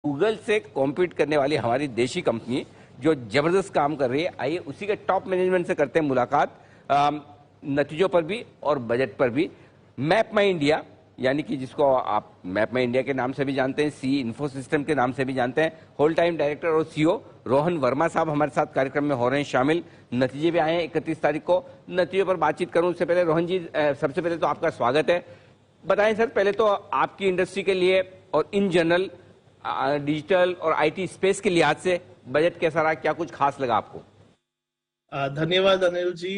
Google से compete करने वाली हमारी देशी कंपनी जो जबरदस्त काम कर रही है, आइए उसी के टॉप मैनेजमेंट से करते हैं मुलाकात, नतीजों पर भी और बजट पर भी। मैप माई इंडिया, यानी कि जिसको आप मैप माई इंडिया के नाम से भी जानते हैं, सी इन्फो सिस्टम के नाम से भी जानते हैं, होल टाइम डायरेक्टर और सीईओ रोहन वर्मा साहब हमारे साथ कार्यक्रम में हो रहे हैं शामिल। नतीजे भी आए हैं 31 तारीख को। नतीजों पर बातचीत करूं उससे पहले रोहन जी, सबसे पहले तो आपका स्वागत है। बताएं सर, पहले तो आपकी इंडस्ट्री के लिए और इन जनरल डिजिटल और आईटी स्पेस के लिहाज से बजट कैसा रहा, क्या कुछ खास लगा आपको? धन्यवाद अनिल जी।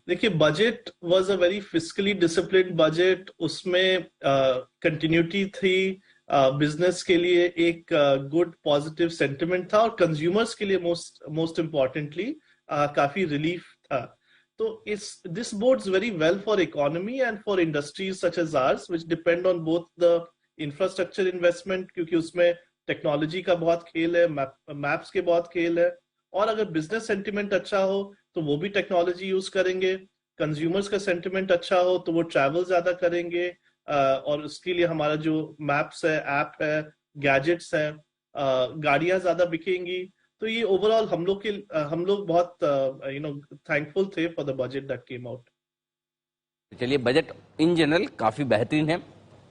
देखिए, budget was a very fiscally disciplined budget. उसमें कंटिन्यूटी थी, बिजनेस के लिए एक गुड पॉजिटिव सेंटिमेंट था और कंज्यूमर्स के लिए मोस्ट इम्पोर्टेंटली काफी रिलीफ था। तो this boards very well for economy and for industries such as ours which depend on both the infrastructure investment, क्योंकि उसमें टेक्नोलॉजी का बहुत खेल है, मैप्स के बहुत खेल है, और अगर बिजनेस सेंटिमेंट अच्छा हो तो वो भी टेक्नोलॉजी यूज करेंगे। कंज्यूमर्स का सेंटिमेंट अच्छा हो तो वो ट्रैवल ज्यादा करेंगे, और उसके लिए हमारा जो मैप्स है, ऐप है, गैजेट्स है, गाड़ियां ज्यादा बिकेंगी। तो ये ओवरऑल हम लोग बहुत थैंकफुल थे for the budget that came out. चलिए, बजट इन जनरल काफी बेहतरीन है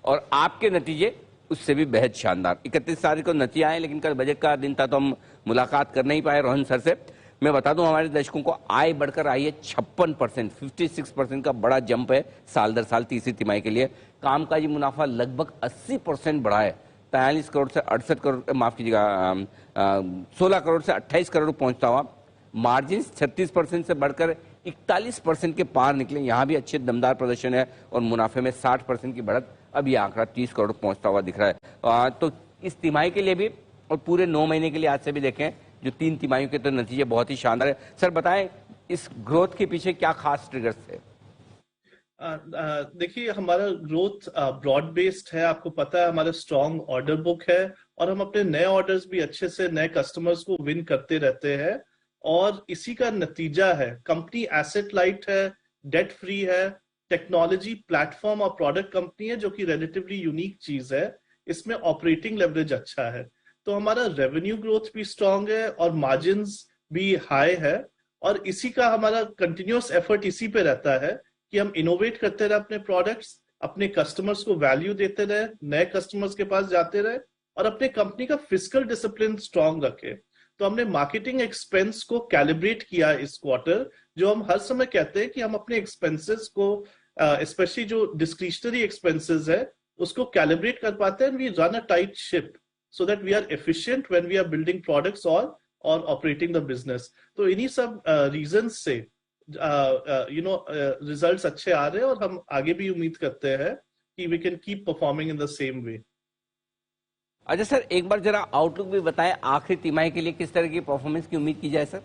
और आपके नतीजे उससे भी बेहद शानदार। 31 तारीख को नतीजे आए, लेकिन कल बजट का दिन था तो हम मुलाकात कर नहीं पाए रोहन सर से। मैं बता दूं, हमारे दर्शकों को आय बढ़कर आई है 56%, 56% का बड़ा जंप है साल दर साल तीसरी तिमाही के लिए। कामकाजी मुनाफा लगभग 80% बढ़ा है, 43 करोड़ से 68 करोड़, माफ कीजिएगा 16 करोड़ से 28 करोड़ पहुंचता हुआ। मार्जिन 36% से बढ़कर 41% के पार निकले, यहाँ भी अच्छे दमदार प्रदर्शन है और मुनाफे में 60% की बढ़त, अब ये आंकड़ा 30 करोड़ पहुंचता हुआ दिख रहा है। तो इस तिमाही के लिए भी और पूरे 9 महीने के लिए आज से भी देखें, जो 3 तिमाहियों के तो नतीजे बहुत ही शानदार है। सर बताएं, इस ग्रोथ के पीछे क्या खास ट्रिगर्स थे? देखिए, हमारा ग्रोथ ब्रॉड बेस्ड है। आपको पता है हमारा स्ट्रॉन्ग ऑर्डर बुक है और हम अपने नए ऑर्डर्स भी अच्छे से नए कस्टमर्स को विन करते रहते हैं, और इसी का नतीजा है कंपनी एसेट लाइट है, डेट फ्री है, टेक्नोलॉजी प्लेटफॉर्म और प्रोडक्ट कंपनी है, जो कि रिलेटिवली यूनिक चीज है। इसमें ऑपरेटिंग लेवरेज अच्छा है, तो हमारा रेवेन्यू ग्रोथ भी स्ट्रांग है और मार्जिन्स भी हाई है। और इसी का हमारा कंटिन्यूअस एफर्ट इसी पे रहता है कि हम इनोवेट करते रहे अपने प्रोडक्ट्स, अपने कस्टमर्स को वैल्यू देते रहे, नए कस्टमर्स के पास जाते रहे और अपने कंपनी का फिस्कल डिसिप्लिन स्ट्रांग रखे। तो हमने मार्केटिंग एक्सपेंस को कैलिब्रेट किया इस क्वार्टर, जो हम हर समय कहते हैं कि हम अपने एक्सपेंसेस को, स्पेशली जो डिस्क्रिशनरी एक्सपेंसेस है, उसको कैलिब्रेट कर पाते हैं। We run a tight ship so that we are efficient when we are building products or operating the business. तो इन्हीं सब reasons से results अच्छे आ रहे हैं और हम आगे भी उम्मीद करते हैं कि we can keep performing in the same way. अच्छा सर, एक बार जरा आउटलुक भी बताएं, आखिरी तिमाही के लिए किस तरह की परफॉर्मेंस की उम्मीद की जाए सर?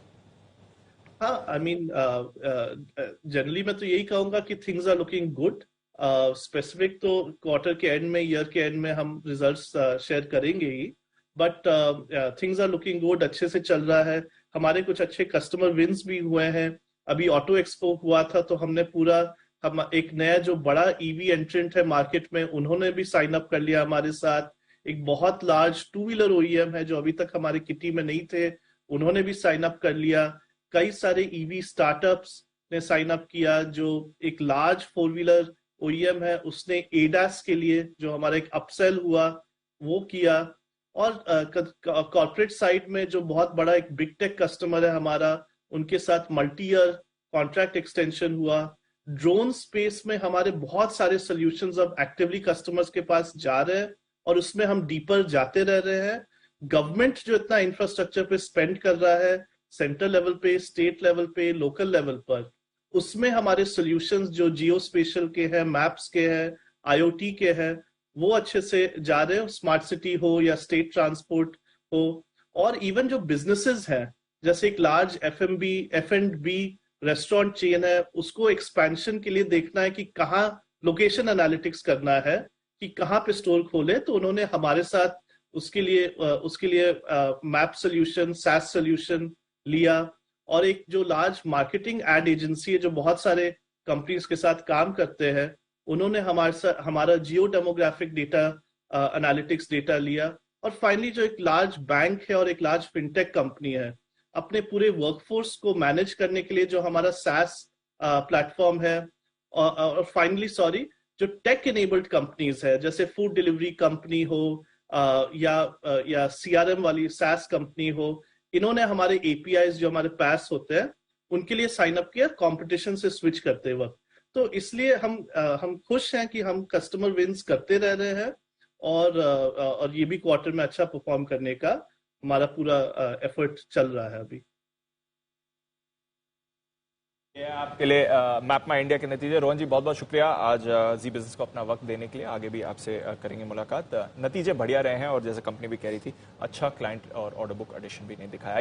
हाँ, I mean, जनरली मैं तो यही कहूंगा कि things are looking good. Specific तो क्वार्टर के एंड में, ईयर के एंड में हम रिजल्ट्स शेयर करेंगे ही, but things are looking good, अच्छे से चल रहा है। हमारे कुछ अच्छे कस्टमर विंस भी हुए हैं। अभी ऑटो एक्सपो हुआ था तो हमने हम एक नया जो बड़ा ईवी एंट्रेंट है मार्केट में, उन्होंने भी साइन अप कर लिया हमारे साथ। एक बहुत लार्ज 2 व्हीलर ओईएम है जो अभी तक हमारे किटी में नहीं थे, उन्होंने भी साइन अप कर लिया। कई सारे ईवी स्टार्टअप्स ने साइन अप किया। जो एक लार्ज 4 व्हीलर ओईएम है, उसने एडास के लिए जो हमारा एक अपसेल हुआ वो किया। और कॉर्पोरेट साइड में जो बहुत बड़ा एक बिग टेक कस्टमर है हमारा, उनके साथ मल्टी ईयर कॉन्ट्रैक्ट एक्सटेंशन हुआ। ड्रोन स्पेस में हमारे बहुत सारे सॉल्यूशंस अब एक्टिवली कस्टमर्स के पास जा रहे हैं और उसमें हम डीपर जाते रह रहे हैं। गवर्नमेंट जो इतना इंफ्रास्ट्रक्चर पे स्पेंड कर रहा है, सेंट्रल लेवल पे, स्टेट लेवल पे, लोकल लेवल पर, उसमें हमारे सॉल्यूशंस जो जियो स्पेशल के हैं, मैप्स के हैं, आईओटी के हैं, वो अच्छे से जा रहे हैं। स्मार्ट सिटी हो या स्टेट ट्रांसपोर्ट हो, और इवन जो बिजनेसेस हैं, जैसे एक लार्ज एफ&बी रेस्टोरेंट चेन है, उसको एक्सपेंशन के लिए देखना है कि कहाँ लोकेशन एनालिटिक्स करना है कि कहाँ पे स्टोर खोले, तो उन्होंने हमारे साथ उसके लिए मैप सोल्यूशन, सैस सोल्यूशन लिया। और एक जो लार्ज मार्केटिंग एड एजेंसी है जो बहुत सारे कंपनीज के साथ काम करते हैं, उन्होंने हमारा जियो डेमोग्राफिक डेटा एनालिटिक्स डेटा लिया और फाइनली जो एक लार्ज बैंक है और एक लार्ज फिनटेक कंपनी है, अपने पूरे वर्कफोर्स को मैनेज करने के लिए जो हमारा SaaS प्लेटफॉर्म है, और फाइनली जो टेक इनेबल्ड कंपनीज है, जैसे फूड डिलीवरी कंपनी हो या CRM वाली SaaS कंपनी हो, इन्होंने हमारे APIs जो हमारे पास होते हैं उनके लिए साइन अप किया कंपटीशन से स्विच करते वक्त। तो इसलिए हम खुश हैं कि हम कस्टमर विंस करते रह रहे हैं, और ये भी क्वार्टर में अच्छा परफॉर्म करने का हमारा पूरा एफर्ट चल रहा है अभी। ये आपके लिए मैपमा इंडिया के नतीजे। रोहन जी बहुत बहुत शुक्रिया आज जी बिजनेस को अपना वक्त देने के लिए। आगे भी आपसे करेंगे मुलाकात। नतीजे बढ़िया रहे हैं और जैसे कंपनी भी कह रही थी, अच्छा क्लाइंट और ऑर्डर बुक एडिशन भी नहीं दिखाया।